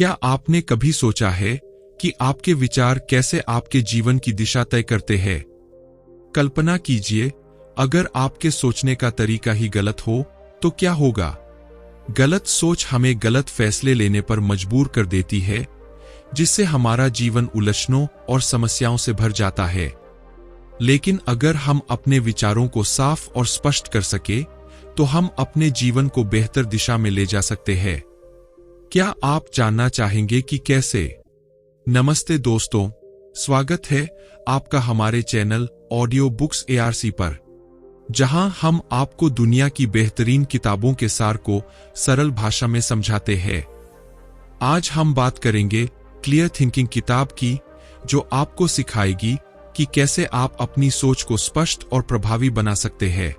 क्या आपने कभी सोचा है कि आपके विचार कैसे आपके जीवन की दिशा तय करते हैं? कल्पना कीजिए, अगर आपके सोचने का तरीका ही गलत हो तो क्या होगा? गलत सोच हमें गलत फैसले लेने पर मजबूर कर देती है, जिससे हमारा जीवन उलझनों और समस्याओं से भर जाता है। लेकिन अगर हम अपने विचारों को साफ और स्पष्ट कर सके, तो हम अपने जीवन को बेहतर दिशा में ले जा सकते हैं। क्या आप जानना चाहेंगे कि कैसे? नमस्ते दोस्तों, स्वागत है आपका हमारे चैनल ऑडियो बुक्स ARC पर, जहां हम आपको दुनिया की बेहतरीन किताबों के सार को सरल भाषा में समझाते हैं। आज हम बात करेंगे क्लियर थिंकिंग किताब की, जो आपको सिखाएगी कि कैसे आप अपनी सोच को स्पष्ट और प्रभावी बना सकते हैं।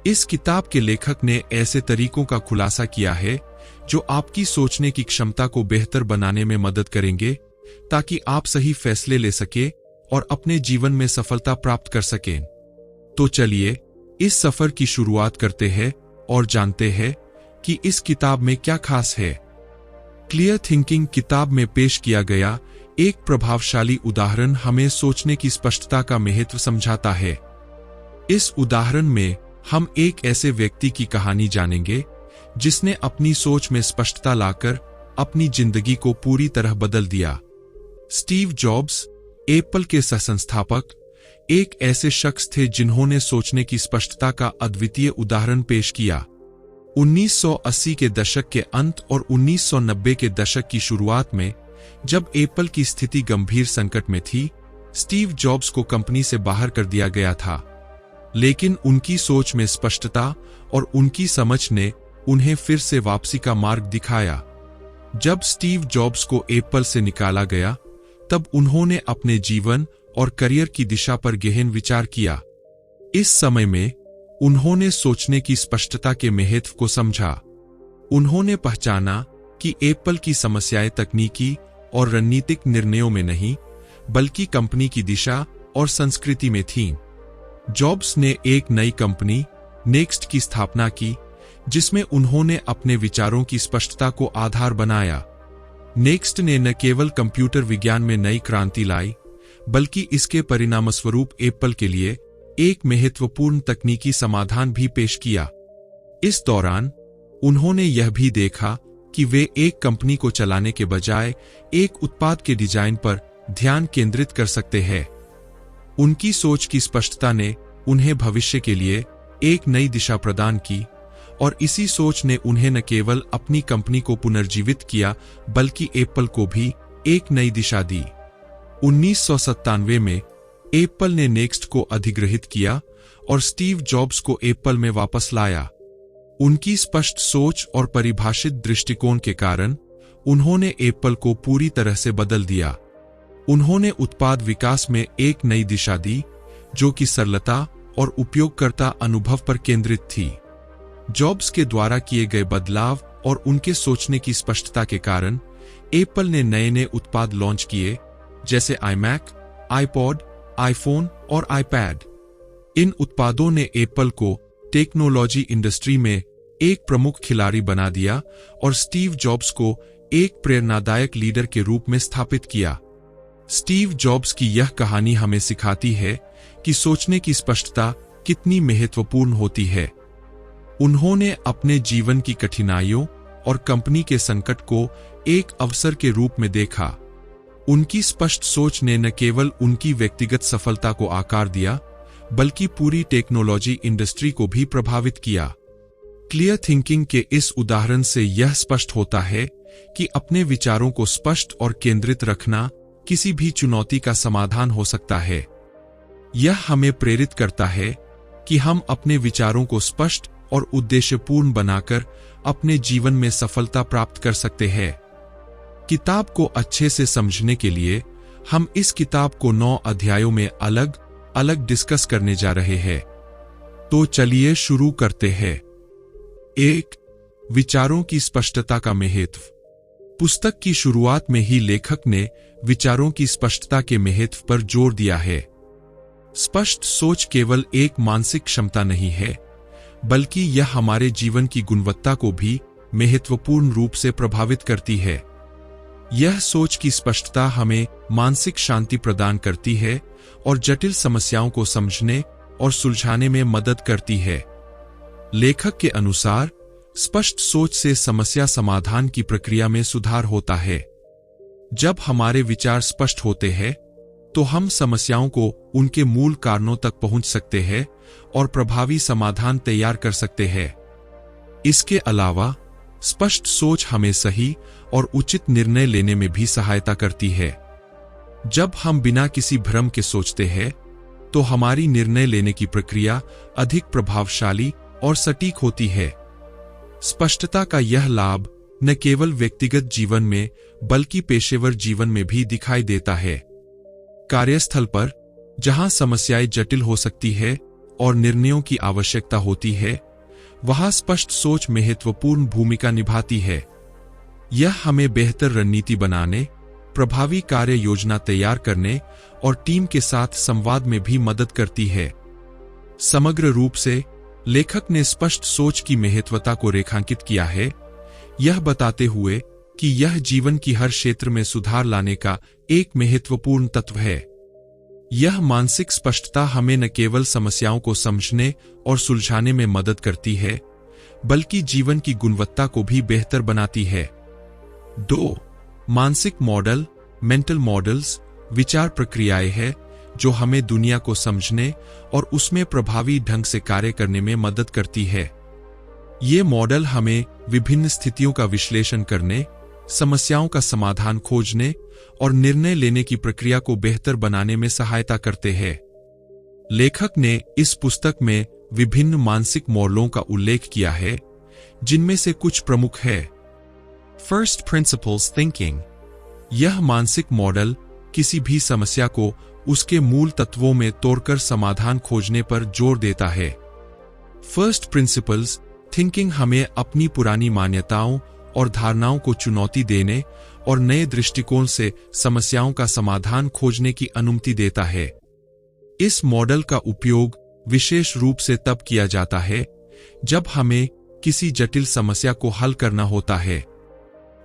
इस किताब के लेखक ने ऐसे तरीकों का खुलासा किया है जो आपकी सोचने की क्षमता को बेहतर बनाने में मदद करेंगे, ताकि आप सही फैसले ले सके और अपने जीवन में सफलता प्राप्त कर सकें। तो चलिए इस सफर की शुरुआत करते हैं और जानते हैं कि इस किताब में क्या खास है। क्लियर थिंकिंग किताब में पेश किया गया एक प्रभावशाली उदाहरण हमें सोचने की स्पष्टता का महत्व समझाता है। इस उदाहरण में हम एक ऐसे व्यक्ति की कहानी जानेंगे जिसने अपनी सोच में स्पष्टता लाकर अपनी जिंदगी को पूरी तरह बदल दिया। स्टीव जॉब्स, एप्पल के सह-संस्थापक, एक ऐसे शख्स थे जिन्होंने सोचने की स्पष्टता का अद्वितीय उदाहरण पेश किया। 1980 के दशक के अंत और 1990 के दशक की शुरुआत में, जब एप्पल की स्थिति गंभीर संकट में थी, स्टीव जॉब्स को कंपनी से बाहर कर दिया गया था। लेकिन उनकी सोच में स्पष्टता और उनकी समझ ने उन्हें फिर से वापसी का मार्ग दिखाया। जब स्टीव जॉब्स को एप्पल से निकाला गया, तब उन्होंने अपने जीवन और करियर की दिशा पर गहन विचार किया। इस समय में उन्होंने सोचने की स्पष्टता के महत्व को समझा। उन्होंने पहचाना कि एप्पल की समस्याएं तकनीकी और रणनीतिक निर्णयों में नहीं, बल्कि कंपनी की दिशा और संस्कृति में थीं। जॉब्स ने एक नई कंपनी नेक्स्ट की स्थापना की, जिसमें उन्होंने अपने विचारों की स्पष्टता को आधार बनाया। नेक्स्ट ने न केवल कंप्यूटर विज्ञान में नई क्रांति लाई, बल्कि इसके परिणामस्वरूप एप्पल के लिए एक महत्वपूर्ण तकनीकी समाधान भी पेश किया। इस दौरान उन्होंने यह भी देखा कि वे एक कंपनी को चलाने के बजाय एक उत्पाद के डिजाइन पर ध्यान केंद्रित कर सकते हैं। उनकी सोच की स्पष्टता ने उन्हें भविष्य के लिए एक नई दिशा प्रदान की, और इसी सोच ने उन्हें न केवल अपनी कंपनी को पुनर्जीवित किया, बल्कि एप्पल को भी एक नई दिशा दी। 1997 में एप्पल ने नेक्स्ट को अधिग्रहित किया और स्टीव जॉब्स को एप्पल में वापस लाया। उनकी स्पष्ट सोच और परिभाषित दृष्टिकोण के कारण उन्होंने एप्पल को पूरी तरह से बदल दिया। उन्होंने उत्पाद विकास में एक नई दिशा दी, जो कि सरलता और उपयोगकर्ता अनुभव पर केंद्रित थी। जॉब्स के द्वारा किए गए बदलाव और उनके सोचने की स्पष्टता के कारण एप्पल ने नए उत्पाद लॉन्च किए, जैसे iMac, iPod, iPhone और iPad। इन उत्पादों ने एप्पल को टेक्नोलॉजी इंडस्ट्री में एक प्रमुख खिलाड़ी बना दिया और स्टीव जॉब्स को एक प्रेरणादायक लीडर के रूप में स्थापित किया। स्टीव जॉब्स की यह कहानी हमें सिखाती है कि सोचने की स्पष्टता कितनी महत्वपूर्ण होती है। उन्होंने अपने जीवन की कठिनाइयों और कंपनी के संकट को एक अवसर के रूप में देखा। उनकी स्पष्ट सोच ने न केवल उनकी व्यक्तिगत सफलता को आकार दिया, बल्कि पूरी टेक्नोलॉजी इंडस्ट्री को भी प्रभावित किया। क्लियर थिंकिंग के इस उदाहरण से यह स्पष्ट होता है कि अपने विचारों को स्पष्ट और केंद्रित रखना किसी भी चुनौती का समाधान हो सकता है। यह हमें प्रेरित करता है कि हम अपने विचारों को स्पष्ट और उद्देश्यपूर्ण बनाकर अपने जीवन में सफलता प्राप्त कर सकते हैं। किताब को अच्छे से समझने के लिए हम इस किताब को 9 अध्यायों में अलग अलग डिस्कस करने जा रहे हैं। तो चलिए शुरू करते हैं। 1. विचारों की स्पष्टता का महत्व। पुस्तक की शुरुआत में ही लेखक ने विचारों की स्पष्टता के महत्व पर जोर दिया है। स्पष्ट सोच केवल एक मानसिक क्षमता नहीं है, बल्कि यह हमारे जीवन की गुणवत्ता को भी महत्वपूर्ण रूप से प्रभावित करती है। यह सोच की स्पष्टता हमें मानसिक शांति प्रदान करती है और जटिल समस्याओं को समझने और सुलझाने में मदद करती है। लेखक के अनुसार स्पष्ट सोच से समस्या समाधान की प्रक्रिया में सुधार होता है। जब हमारे विचार स्पष्ट होते हैं तो हम समस्याओं को उनके मूल कारणों तक पहुंच सकते हैं और प्रभावी समाधान तैयार कर सकते हैं। इसके अलावा स्पष्ट सोच हमें सही और उचित निर्णय लेने में भी सहायता करती है। जब हम बिना किसी भ्रम के सोचते हैं तो हमारी निर्णय लेने की प्रक्रिया अधिक प्रभावशाली और सटीक होती है। स्पष्टता का यह लाभ न केवल व्यक्तिगत जीवन में बल्कि पेशेवर जीवन में भी दिखाई देता है। कार्यस्थल पर जहां समस्याएं जटिल हो सकती है और निर्णयों की आवश्यकता होती है, वहां स्पष्ट सोच महत्वपूर्ण भूमिका निभाती है। यह हमें बेहतर रणनीति बनाने, प्रभावी कार्य योजना तैयार करने और टीम के साथ संवाद में भी मदद करती है। समग्र रूप से लेखक ने स्पष्ट सोच की महत्वता को रेखांकित किया है, यह बताते हुए कि यह जीवन की हर क्षेत्र में सुधार लाने का एक महत्वपूर्ण तत्व है। यह मानसिक स्पष्टता हमें न केवल समस्याओं को समझने और सुलझाने में मदद करती है, बल्कि जीवन की गुणवत्ता को भी बेहतर बनाती है। 2. मानसिक मॉडल, मेंटल मॉडल्स, विचार प्रक्रियाएं हैं जो हमें दुनिया को समझने और उसमें प्रभावी ढंग से कार्य करने में मदद करती है। ये मॉडल हमें विभिन्न स्थितियों का विश्लेषण करने, समस्याओं का समाधान खोजने और निर्णय लेने की प्रक्रिया को बेहतर बनाने में सहायता करते हैं। लेखक ने इस पुस्तक में विभिन्न मानसिक मॉडलों का उल्लेख किया है, जिनमें से कुछ प्रमुख है। First principles thinking. यह मानसिक मॉडल किसी भी समस्या को उसके मूल तत्वों में तोड़कर समाधान खोजने पर जोर देता है। फर्स्ट प्रिंसिपल्स थिंकिंग हमें अपनी पुरानी मान्यताओं और धारणाओं को चुनौती देने और नए दृष्टिकोण से समस्याओं का समाधान खोजने की अनुमति देता है। इस मॉडल का उपयोग विशेष रूप से तब किया जाता है जब हमें किसी जटिल समस्या को हल करना होता है।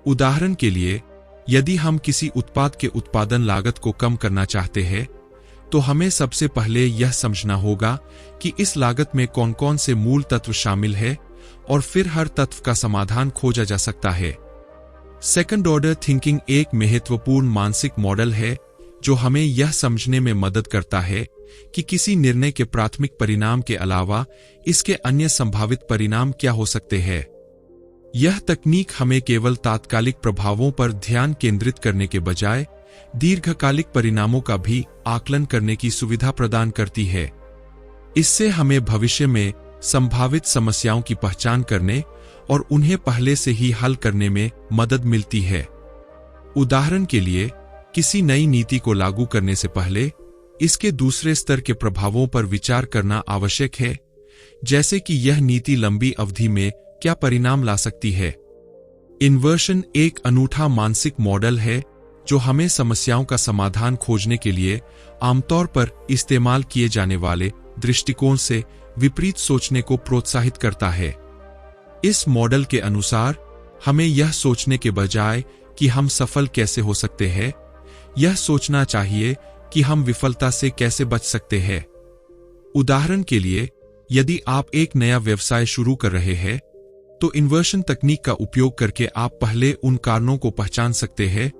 उदाहरण के लिए, यदि हम किसी उत्पाद के उत्पादन लागत को कम करना चाहते हैं, तो हमें सबसे पहले यह समझना होगा कि इस लागत में कौन कौन से मूल तत्व शामिल है और फिर हर तत्व का समाधान खोजा जा सकता है। सेकंड ऑर्डर थिंकिंग एक महत्वपूर्ण मानसिक मॉडल है जो हमें यह समझने में मदद करता है कि किसी निर्णय के प्राथमिक परिणाम के अलावा इसके अन्य संभावित परिणाम क्या हो सकते हैं। यह तकनीक हमें केवल तात्कालिक प्रभावों पर ध्यान केंद्रित करने के बजाय दीर्घकालिक परिणामों का भी आकलन करने की सुविधा प्रदान करती है। इससे हमें भविष्य में संभावित समस्याओं की पहचान करने और उन्हें पहले से ही हल करने में मदद मिलती है। उदाहरण के लिए, किसी नई नीति को लागू करने से पहले इसके दूसरे स्तर के प्रभावों पर विचार करना आवश्यक है, जैसे कि यह नीति लंबी अवधि में क्या परिणाम ला सकती है। इन्वर्शन एक अनूठा मानसिक मॉडल है जो हमें समस्याओं का समाधान खोजने के लिए आमतौर पर इस्तेमाल किए जाने वाले दृष्टिकोण से विपरीत सोचने को प्रोत्साहित करता है। इस मॉडल के अनुसार हमें यह सोचने के बजाय कि हम सफल कैसे हो सकते हैं, यह सोचना चाहिए कि हम विफलता से कैसे बच सकते हैं। उदाहरण के लिए, यदि आप एक नया व्यवसाय शुरू कर रहे हैं, तो इन्वर्शन तकनीक का उपयोग करके आप पहले उन कारणों को पहचान सकते हैं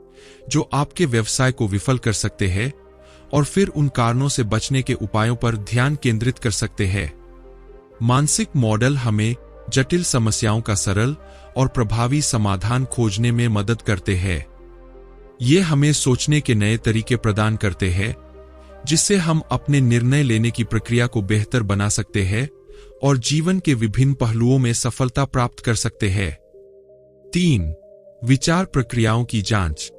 जो आपके व्यवसाय को विफल कर सकते हैं और फिर उन कारणों से बचने के उपायों पर ध्यान केंद्रित कर सकते हैं। मानसिक मॉडल हमें जटिल समस्याओं का सरल और प्रभावी समाधान खोजने में मदद करते हैं। ये हमें सोचने के नए तरीके प्रदान करते हैं, जिससे हम अपने निर्णय लेने की प्रक्रिया को बेहतर बना सकते हैं और जीवन के विभिन्न पहलुओं में सफलता प्राप्त कर सकते हैं। 3. विचार प्रक्रियाओं की जांच।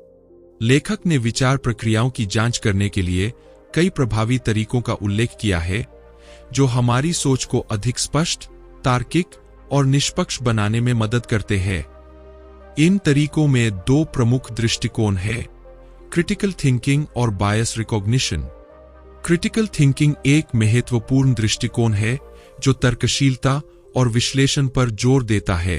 लेखक ने विचार प्रक्रियाओं की जांच करने के लिए कई प्रभावी तरीकों का उल्लेख किया है, जो हमारी सोच को अधिक स्पष्ट, तार्किक और निष्पक्ष बनाने में मदद करते हैं। इन तरीकों में 2 प्रमुख दृष्टिकोण हैं, क्रिटिकल थिंकिंग और बायस रिकॉग्निशन। क्रिटिकल थिंकिंग एक महत्वपूर्ण दृष्टिकोण है जो तर्कशीलता और विश्लेषण पर जोर देता है।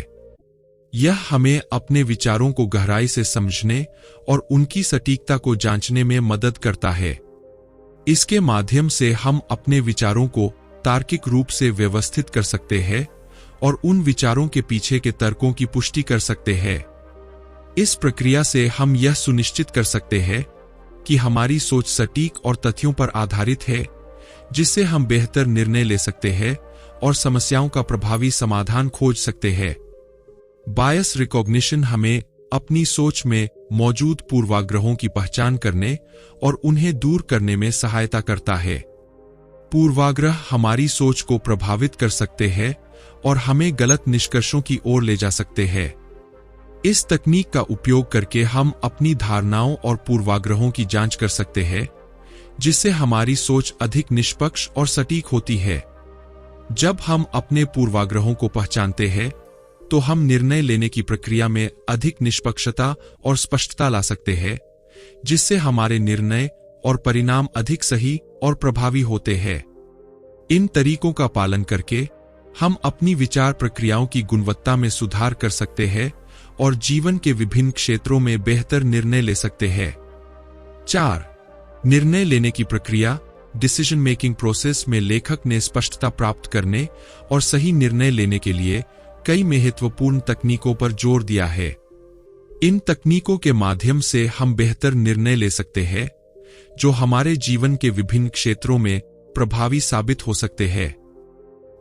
यह हमें अपने विचारों को गहराई से समझने और उनकी सटीकता को जांचने में मदद करता है। इसके माध्यम से हम अपने विचारों को तार्किक रूप से व्यवस्थित कर सकते हैं और उन विचारों के पीछे के तर्कों की पुष्टि कर सकते हैं। इस प्रक्रिया से हम यह सुनिश्चित कर सकते हैं कि हमारी सोच सटीक और तथ्यों पर आधारित है, जिससे हम बेहतर निर्णय ले सकते हैं और समस्याओं का प्रभावी समाधान खोज सकते हैं। बायस रिकॉग्निशन हमें अपनी सोच में मौजूद पूर्वाग्रहों की पहचान करने और उन्हें दूर करने में सहायता करता है। पूर्वाग्रह हमारी सोच को प्रभावित कर सकते हैं और हमें गलत निष्कर्षों की ओर ले जा सकते हैं। इस तकनीक का उपयोग करके हम अपनी धारणाओं और पूर्वाग्रहों की जांच कर सकते हैं, जिससे हमारी सोच अधिक निष्पक्ष और सटीक होती है। जब हम अपने पूर्वाग्रहों को पहचानते हैं, तो हम निर्णय लेने की प्रक्रिया में अधिक निष्पक्षता और स्पष्टता ला सकते हैं, जिससे हमारे निर्णय और परिणाम अधिक सही और प्रभावी होते हैं। इन तरीकों का पालन करके हम अपनी विचार प्रक्रियाओं की गुणवत्ता में सुधार कर सकते हैं और जीवन के विभिन्न क्षेत्रों में बेहतर निर्णय ले सकते हैं। 4. निर्णय लेने की प्रक्रिया डिसीजन मेकिंग प्रोसेस में लेखक ने स्पष्टता प्राप्त करने और सही निर्णय लेने के लिए कई महत्वपूर्ण तकनीकों पर जोर दिया है। इन तकनीकों के माध्यम से हम बेहतर निर्णय ले सकते हैं, जो हमारे जीवन के विभिन्न क्षेत्रों में प्रभावी साबित हो सकते हैं।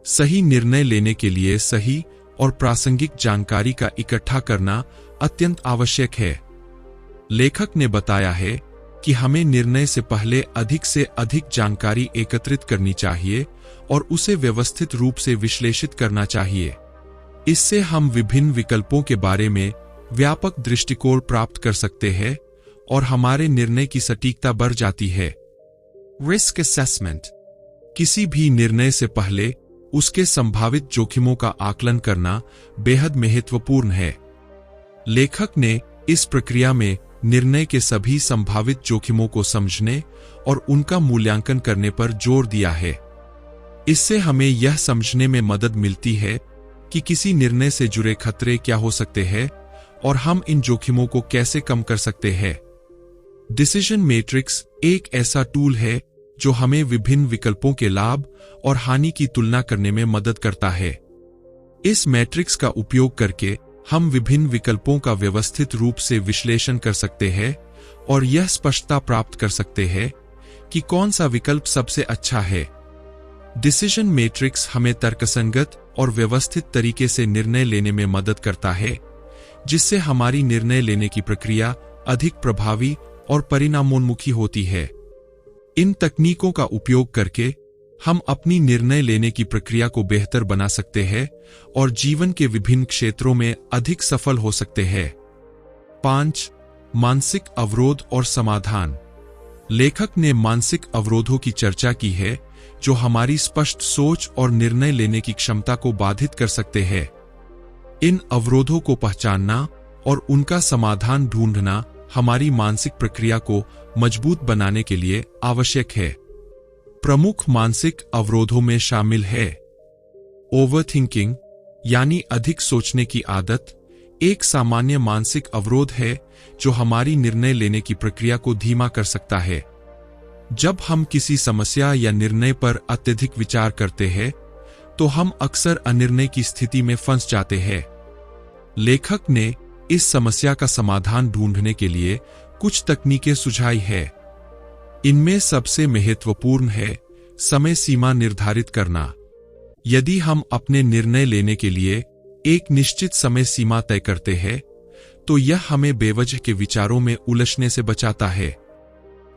सही निर्णय लेने के लिए सही और प्रासंगिक जानकारी का इकट्ठा करना अत्यंत आवश्यक है। लेखक ने बताया है कि हमें निर्णय से अधिक जानकारी एकत्रित करनी चाहिए और उसे व्यवस्थित रूप से विश्लेषित करना चाहिए। इससे हम विभिन्न विकल्पों के बारे में व्यापक दृष्टिकोण प्राप्त कर सकते हैं और हमारे निर्णय की सटीकता बढ़ जाती है। रिस्क असेसमेंट किसी भी निर्णय से पहले उसके संभावित जोखिमों का आकलन करना बेहद महत्वपूर्ण है। लेखक ने इस प्रक्रिया में निर्णय के सभी संभावित जोखिमों को समझने और उनका मूल्यांकन करने पर जोर दिया है। इससे हमें यह समझने में मदद मिलती है कि किसी निर्णय से जुड़े खतरे क्या हो सकते हैं और हम इन जोखिमों को कैसे कम कर सकते हैं। डिसीजन मैट्रिक्स एक ऐसा टूल है जो हमें विभिन्न विकल्पों के लाभ और हानि की तुलना करने में मदद करता है। इस मैट्रिक्स का उपयोग करके हम विभिन्न विकल्पों का व्यवस्थित रूप से विश्लेषण कर सकते हैं और यह स्पष्टता प्राप्त कर सकते हैं कि कौन सा विकल्प सबसे अच्छा है। डिसीजन मैट्रिक्स हमें तर्कसंगत और व्यवस्थित तरीके से निर्णय लेने में मदद करता है, जिससे हमारी निर्णय लेने की प्रक्रिया अधिक प्रभावी और परिणामोन्मुखी होती है। इन तकनीकों का उपयोग करके हम अपनी निर्णय लेने की प्रक्रिया को बेहतर बना सकते हैं और जीवन के विभिन्न क्षेत्रों में अधिक सफल हो सकते हैं। 5. मानसिक अवरोध और समाधान। लेखक ने मानसिक अवरोधों की चर्चा की है जो हमारी स्पष्ट सोच और निर्णय लेने की क्षमता को बाधित कर सकते हैं। इन अवरोधों को पहचानना और उनका समाधान ढूंढना हमारी मानसिक प्रक्रिया को मजबूत बनाने के लिए आवश्यक है। प्रमुख मानसिक अवरोधों में शामिल है ओवरथिंकिंग, यानी अधिक सोचने की आदत, एक सामान्य मानसिक अवरोध है जो हमारी निर्णय लेने की प्रक्रिया को धीमा कर सकता है। जब हम किसी समस्या या निर्णय पर अत्यधिक विचार करते हैं, तो हम अक्सर अनिर्णय की स्थिति में फंस जाते हैं। लेखक ने इस समस्या का समाधान ढूंढने के लिए कुछ तकनीकें सुझाई है। इनमें सबसे महत्वपूर्ण है समय सीमा निर्धारित करना। यदि हम अपने निर्णय लेने के लिए एक निश्चित समय सीमा तय करते हैं, तो यह हमें बेवजह के विचारों में उलझने से बचाता है।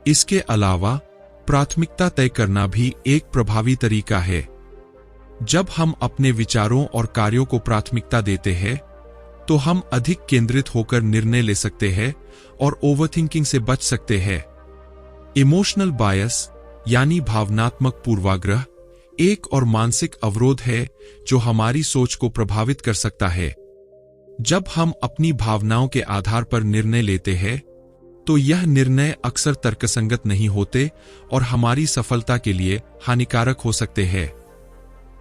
इसके अलावा प्राथमिकता तय करना भी एक प्रभावी तरीका है। जब हम अपने विचारों और कार्यों को प्राथमिकता देते हैं, तो हम अधिक केंद्रित होकर निर्णय ले सकते हैं और ओवरथिंकिंग से बच सकते हैं। इमोशनल बायस, यानी भावनात्मक पूर्वाग्रह, एक और मानसिक अवरोध है जो हमारी सोच को प्रभावित कर सकता है। जब हम अपनी भावनाओं के आधार पर निर्णय लेते हैं, तो यह निर्णय अक्सर तर्कसंगत नहीं होते और हमारी सफलता के लिए हानिकारक हो सकते हैं।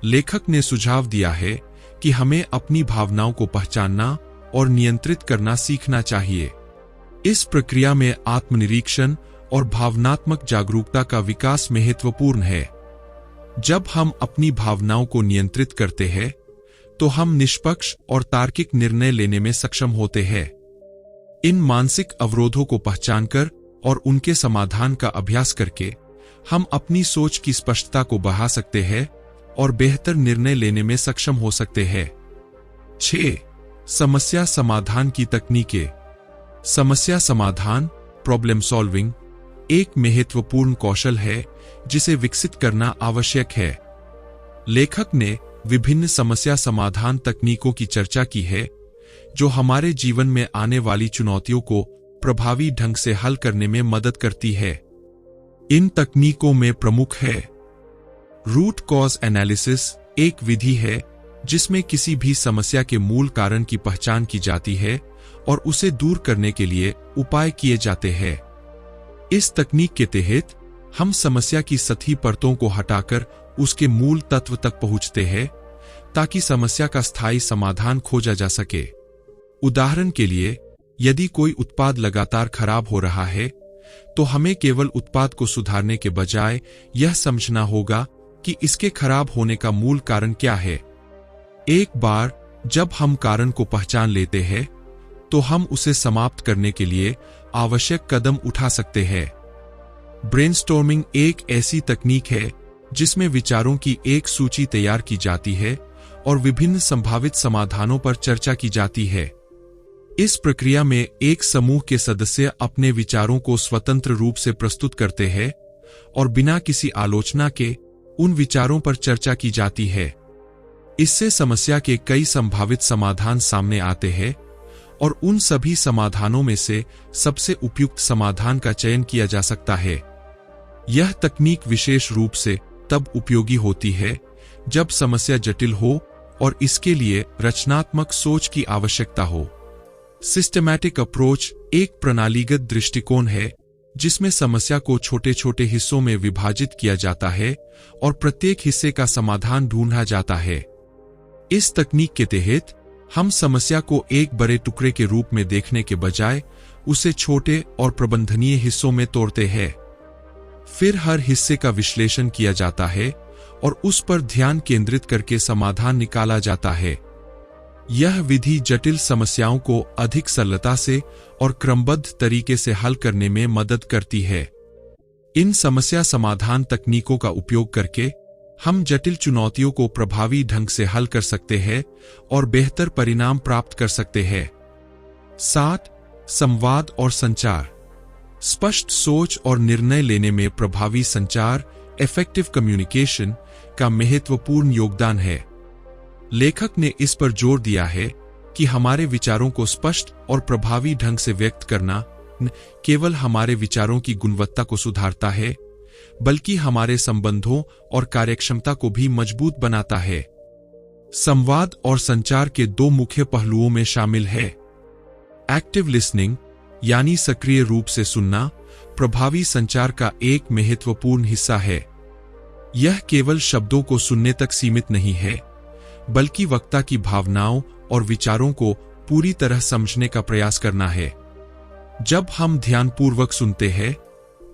लेखक ने सुझाव दिया है कि हमें अपनी भावनाओं को पहचानना और नियंत्रित करना सीखना चाहिए। इस प्रक्रिया में आत्मनिरीक्षण और भावनात्मक जागरूकता का विकास महत्वपूर्ण है। जब हम अपनी भावनाओं को नियंत्रित करते हैं, तो हम निष्पक्ष और तार्किक निर्णय लेने में सक्षम होते हैं। इन मानसिक अवरोधों को पहचानकर और उनके समाधान का अभ्यास करके हम अपनी सोच की स्पष्टता को बढ़ा सकते हैं और बेहतर निर्णय लेने में सक्षम हो सकते हैं। 6. समस्या समाधान की तकनीकें। समस्या समाधान, प्रॉब्लम सॉल्विंग, एक महत्वपूर्ण कौशल है जिसे विकसित करना आवश्यक है। लेखक ने विभिन्न समस्या समाधान तकनीकों की चर्चा की है जो हमारे जीवन में आने वाली चुनौतियों को प्रभावी ढंग से हल करने में मदद करती है। इन तकनीकों में प्रमुख है रूट कॉज एनालिसिस, एक विधि है जिसमें किसी भी समस्या के मूल कारण की पहचान की जाती है और उसे दूर करने के लिए उपाय किए जाते हैं। इस तकनीक के तहत हम समस्या की सतही परतों को हटाकर उसके मूल तत्व तक पहुंचते हैं ताकि समस्या का स्थायी समाधान खोजा जा सके। उदाहरण के लिए, यदि कोई उत्पाद लगातार खराब हो रहा है, तो हमें केवल उत्पाद को सुधारने के बजाय यह समझना होगा कि इसके खराब होने का मूल कारण क्या है। एक बार जब हम कारण को पहचान लेते हैं, तो हम उसे समाप्त करने के लिए आवश्यक कदम उठा सकते हैं। ब्रेनस्टॉर्मिंग एक ऐसी तकनीक है जिसमें विचारों की एक सूची तैयार की जाती है और विभिन्न संभावित समाधानों पर चर्चा की जाती है। इस प्रक्रिया में एक समूह के सदस्य अपने विचारों को स्वतंत्र रूप से प्रस्तुत करते हैं और बिना किसी आलोचना के उन विचारों पर चर्चा की जाती है। इससे समस्या के कई संभावित समाधान सामने आते हैं और उन सभी समाधानों में से सबसे उपयुक्त समाधान का चयन किया जा सकता है। यह तकनीक विशेष रूप से तब उपयोगी होती है जब समस्या जटिल हो और इसके लिए रचनात्मक सोच की आवश्यकता हो। सिस्टमैटिक अप्रोच एक प्रणालीगत दृष्टिकोण है जिसमें समस्या को छोटे छोटे हिस्सों में विभाजित किया जाता है और प्रत्येक हिस्से का समाधान ढूंढा जाता है। इस तकनीक के तहत हम समस्या को एक बड़े टुकड़े के रूप में देखने के बजाय उसे छोटे और प्रबंधनीय हिस्सों में तोड़ते हैं। फिर हर हिस्से का विश्लेषण किया जाता है और उस पर ध्यान केंद्रित करके समाधान निकाला जाता है। यह विधि जटिल समस्याओं को अधिक सरलता से और क्रमबद्ध तरीके से हल करने में मदद करती है। इन समस्या समाधान तकनीकों का उपयोग करके हम जटिल चुनौतियों को प्रभावी ढंग से हल कर सकते हैं और बेहतर परिणाम प्राप्त कर सकते हैं। 7. संवाद और संचार। स्पष्ट सोच और निर्णय लेने में प्रभावी संचार, इफेक्टिव कम्युनिकेशन का महत्वपूर्ण योगदान है। लेखक ने इस पर जोर दिया है कि हमारे विचारों को स्पष्ट और प्रभावी ढंग से व्यक्त करना न केवल हमारे विचारों की गुणवत्ता को सुधारता है, बल्कि हमारे संबंधों और कार्यक्षमता को भी मजबूत बनाता है। संवाद और संचार के दो मुख्य पहलुओं में शामिल है एक्टिव लिसनिंग, यानी सक्रिय रूप से सुनना, प्रभावी संचार का एक महत्वपूर्ण हिस्सा है। यह केवल शब्दों को सुनने तक सीमित नहीं है, बल्कि वक्ता की भावनाओं और विचारों को पूरी तरह समझने का प्रयास करना है। जब हम ध्यानपूर्वक सुनते हैं,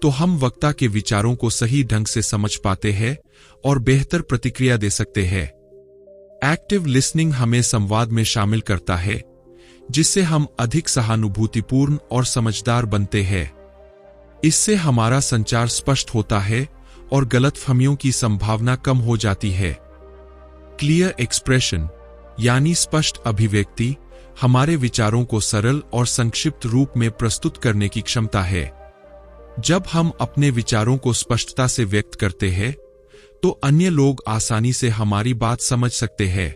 तो हम वक्ता के विचारों को सही ढंग से समझ पाते हैं और बेहतर प्रतिक्रिया दे सकते हैं। एक्टिव लिसनिंग हमें संवाद में शामिल करता है, जिससे हम अधिक सहानुभूतिपूर्ण और समझदार बनते हैं। इससे हमारा संचार स्पष्ट होता है और गलतफहमियों की संभावना कम हो जाती है। क्लियर एक्सप्रेशन, यानी स्पष्ट अभिव्यक्ति, हमारे विचारों को सरल और संक्षिप्त रूप में प्रस्तुत करने की क्षमता है। जब हम अपने विचारों को स्पष्टता से व्यक्त करते हैं, तो अन्य लोग आसानी से हमारी बात समझ सकते हैं।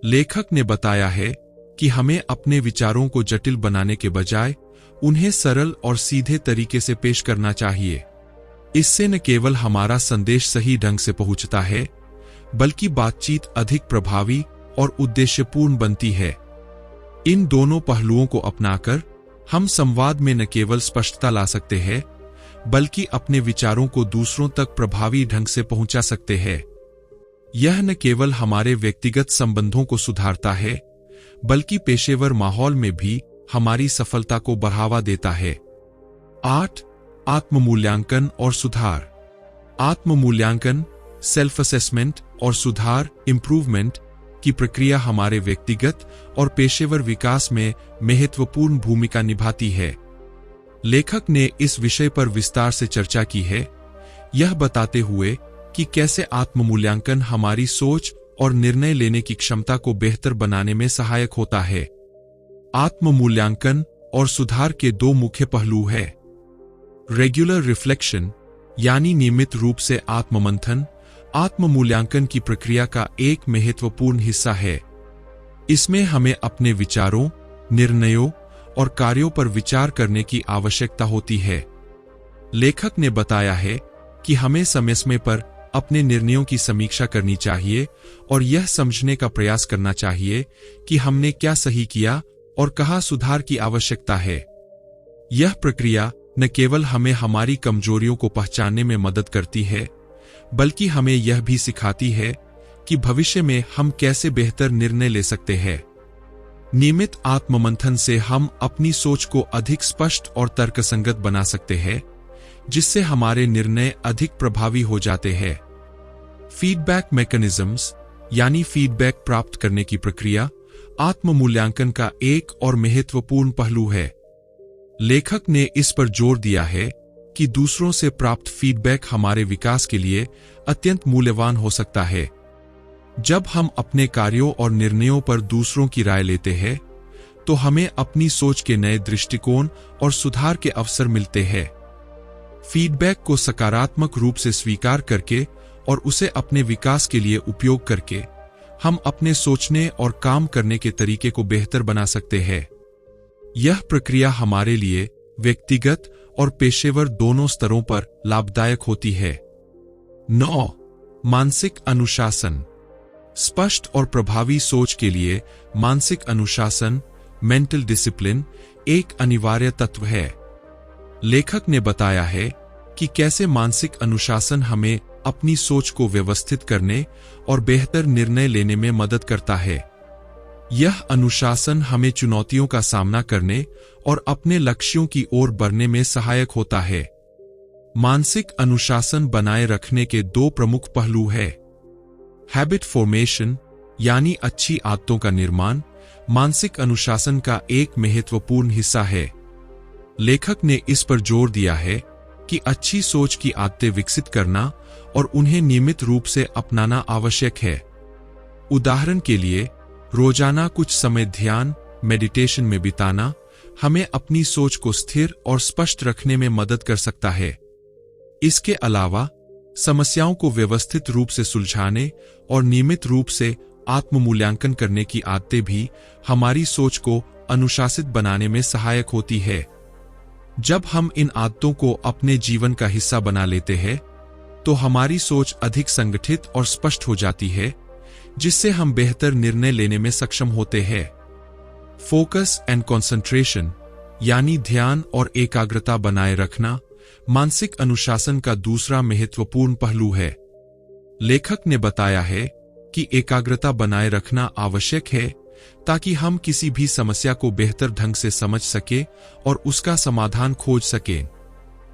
लेखक ने बताया है कि हमें अपने विचारों को जटिल बनाने के बजाय उन्हें सरल और सीधे तरीके से पेश करना चाहिए। इससे न केवल हमारा संदेश सही ढंग से पहुंचता है, बल्कि बातचीत अधिक प्रभावी और उद्देश्यपूर्ण बनती है। इन दोनों पहलुओं को अपनाकर हम संवाद में न केवल स्पष्टता ला सकते हैं, बल्कि अपने विचारों को दूसरों तक प्रभावी ढंग से पहुंचा सकते हैं। यह न केवल हमारे व्यक्तिगत संबंधों को सुधारता है, बल्कि पेशेवर माहौल में भी हमारी सफलता को बढ़ावा देता है। 8. आत्म-मूल्यांकन और सुधार। आत्म-मूल्यांकन, सेल्फ असेसमेंट और सुधार, इम्प्रूवमेंट की प्रक्रिया हमारे व्यक्तिगत और पेशेवर विकास में महत्वपूर्ण भूमिका निभाती है। लेखक ने इस विषय पर विस्तार से चर्चा की है, यह बताते हुए कि कैसे आत्म-मूल्यांकन हमारी सोच और निर्णय लेने की क्षमता को बेहतर बनाने में सहायक होता है। आत्म-मूल्यांकन और सुधार के दो मुख्य पहलू हैं। रेगुलर रिफ्लेक्शन यानी नियमित रूप से आत्ममंथन आत्म-मूल्यांकन की प्रक्रिया का एक महत्वपूर्ण हिस्सा है। इसमें हमें अपने विचारों, निर्णयों और कार्यों पर विचार करने की आवश्यकता होती है। लेखक ने बताया है कि हमें समय समय पर अपने निर्णयों की समीक्षा करनी चाहिए और यह समझने का प्रयास करना चाहिए कि हमने क्या सही किया और कहाँ सुधार की आवश्यकता है। यह प्रक्रिया न केवल हमें हमारी कमजोरियों को पहचानने में मदद करती है, बल्कि हमें यह भी सिखाती है कि भविष्य में हम कैसे बेहतर निर्णय ले सकते हैं। नियमित आत्ममंथन से हम अपनी सोच को अधिक स्पष्ट और तर्कसंगत बना सकते हैं, जिससे हमारे निर्णय अधिक प्रभावी हो जाते हैं। फीडबैक मैकेनिज्म्स यानी फीडबैक प्राप्त करने की प्रक्रिया आत्म-मूल्यांकन का एक और महत्वपूर्ण पहलू है। लेखक ने इस पर जोर दिया है कि दूसरों से प्राप्त फीडबैक हमारे विकास के लिए अत्यंत मूल्यवान हो सकता है। जब हम अपने कार्यों और निर्णयों पर दूसरों की राय लेते हैं, तो हमें अपनी सोच के नए दृष्टिकोण और सुधार के अवसर मिलते हैं। फीडबैक को सकारात्मक रूप से स्वीकार करके और उसे अपने विकास के लिए उपयोग करके हम अपने सोचने और काम करने के तरीके को बेहतर बना सकते हैं। यह प्रक्रिया हमारे लिए व्यक्तिगत और पेशेवर दोनों स्तरों पर लाभदायक होती है। 9. मानसिक अनुशासन। स्पष्ट और प्रभावी सोच के लिए मानसिक अनुशासन, मेंटल डिसिप्लिन, एक अनिवार्य तत्व है। लेखक ने बताया है कि कैसे मानसिक अनुशासन हमें अपनी सोच को व्यवस्थित करने और बेहतर निर्णय लेने में मदद करता है। यह अनुशासन हमें चुनौतियों का सामना करने और अपने लक्ष्यों की ओर बढ़ने में सहायक होता है। मानसिक अनुशासन बनाए रखने के दो प्रमुख पहलू हैं। हैबिट फॉर्मेशन यानी अच्छी आदतों का निर्माण मानसिक अनुशासन का एक महत्वपूर्ण हिस्सा है। लेखक ने इस पर जोर दिया है कि अच्छी सोच की आदतें विकसित करना और उन्हें नियमित रूप से अपनाना आवश्यक है। उदाहरण के लिए, रोजाना कुछ समय ध्यान, मेडिटेशन में बिताना हमें अपनी सोच को स्थिर और स्पष्ट रखने में मदद कर सकता है। इसके अलावा समस्याओं को व्यवस्थित रूप से सुलझाने और नियमित रूप से आत्म-मूल्यांकन करने की आदतें भी हमारी सोच को अनुशासित बनाने में सहायक होती है। जब हम इन आदतों को अपने जीवन का हिस्सा बना लेते हैं, तो हमारी सोच अधिक संगठित और स्पष्ट हो जाती है, जिससे हम बेहतर निर्णय लेने में सक्षम होते हैं। फोकस एंड कंसंट्रेशन यानी ध्यान और एकाग्रता बनाए रखना मानसिक अनुशासन का दूसरा महत्वपूर्ण पहलू है। लेखक ने बताया है कि एकाग्रता बनाए रखना आवश्यक है ताकि हम किसी भी समस्या को बेहतर ढंग से समझ सके और उसका समाधान खोज सकें।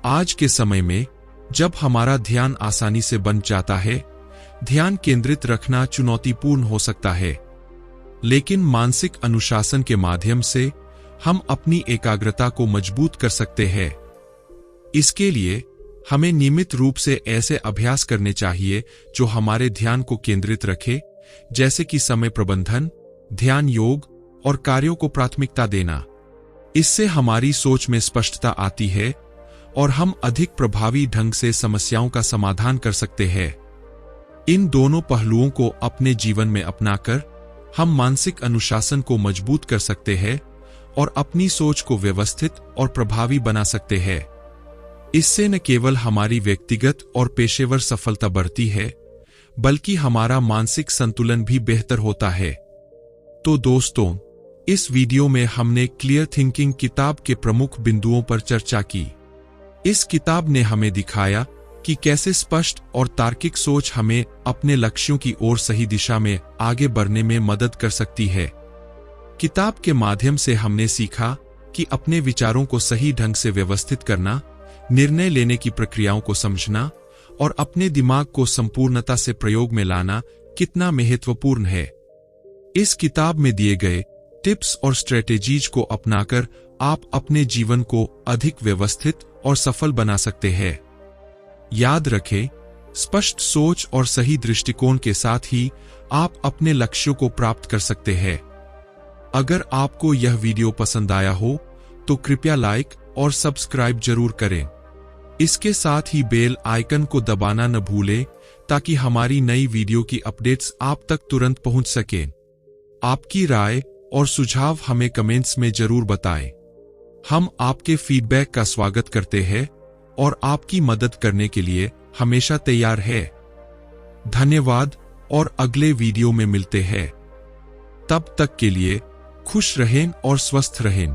आज के समय में जब हमारा ध्यान आसानी से बन जाता है, ध्यान केंद्रित रखना चुनौतीपूर्ण हो सकता है। लेकिन मानसिक अनुशासन के माध्यम से हम अपनी एकाग्रता को मजबूत कर सकते हैं। इसके लिए हमें नियमित रूप से ऐसे अभ्यास करने चाहिए जो हमारे ध्यान को केंद्रित रखे, जैसे कि समय प्रबंधन, ध्यान योग और कार्यों को प्राथमिकता देना। इससे हमारी सोच में स्पष्टता आती है और हम अधिक प्रभावी ढंग से समस्याओं का समाधान कर सकते हैं। इन दोनों पहलुओं को अपने जीवन में अपनाकर हम मानसिक अनुशासन को मजबूत कर सकते हैं और अपनी सोच को व्यवस्थित और प्रभावी बना सकते हैं। इससे न केवल हमारी व्यक्तिगत और पेशेवर सफलता बढ़ती है, बल्कि हमारा मानसिक संतुलन भी बेहतर होता है। तो दोस्तों, इस वीडियो में हमने क्लियर थिंकिंग किताब के प्रमुख बिंदुओं पर चर्चा की। इस किताब ने हमें दिखाया कि कैसे स्पष्ट और तार्किक सोच हमें अपने लक्ष्यों की ओर सही दिशा में आगे बढ़ने में मदद कर सकती है। किताब के माध्यम से हमने सीखा कि अपने विचारों को सही ढंग से व्यवस्थित करना, निर्णय लेने की प्रक्रियाओं को समझना और अपने दिमाग को संपूर्णता से प्रयोग में लाना कितना महत्वपूर्ण है। इस किताब में दिए गए टिप्स और स्ट्रेटेजीज को अपनाकर आप अपने जीवन को अधिक व्यवस्थित और सफल बना सकते हैं। याद रखें, स्पष्ट सोच और सही दृष्टिकोण के साथ ही आप अपने लक्ष्यों को प्राप्त कर सकते हैं। अगर आपको यह वीडियो पसंद आया हो तो कृपया लाइक और सब्सक्राइब जरूर करें। इसके साथ ही बेल आइकन को दबाना न भूलें ताकि हमारी नई वीडियो की अपडेट्स आप तक तुरंत पहुंच सकें। आपकी राय और सुझाव हमें कमेंट्स में जरूर बताएं। हम आपके फीडबैक का स्वागत करते हैं और आपकी मदद करने के लिए हमेशा तैयार है। धन्यवाद और अगले वीडियो में मिलते हैं। तब तक के लिए खुश रहें और स्वस्थ रहें।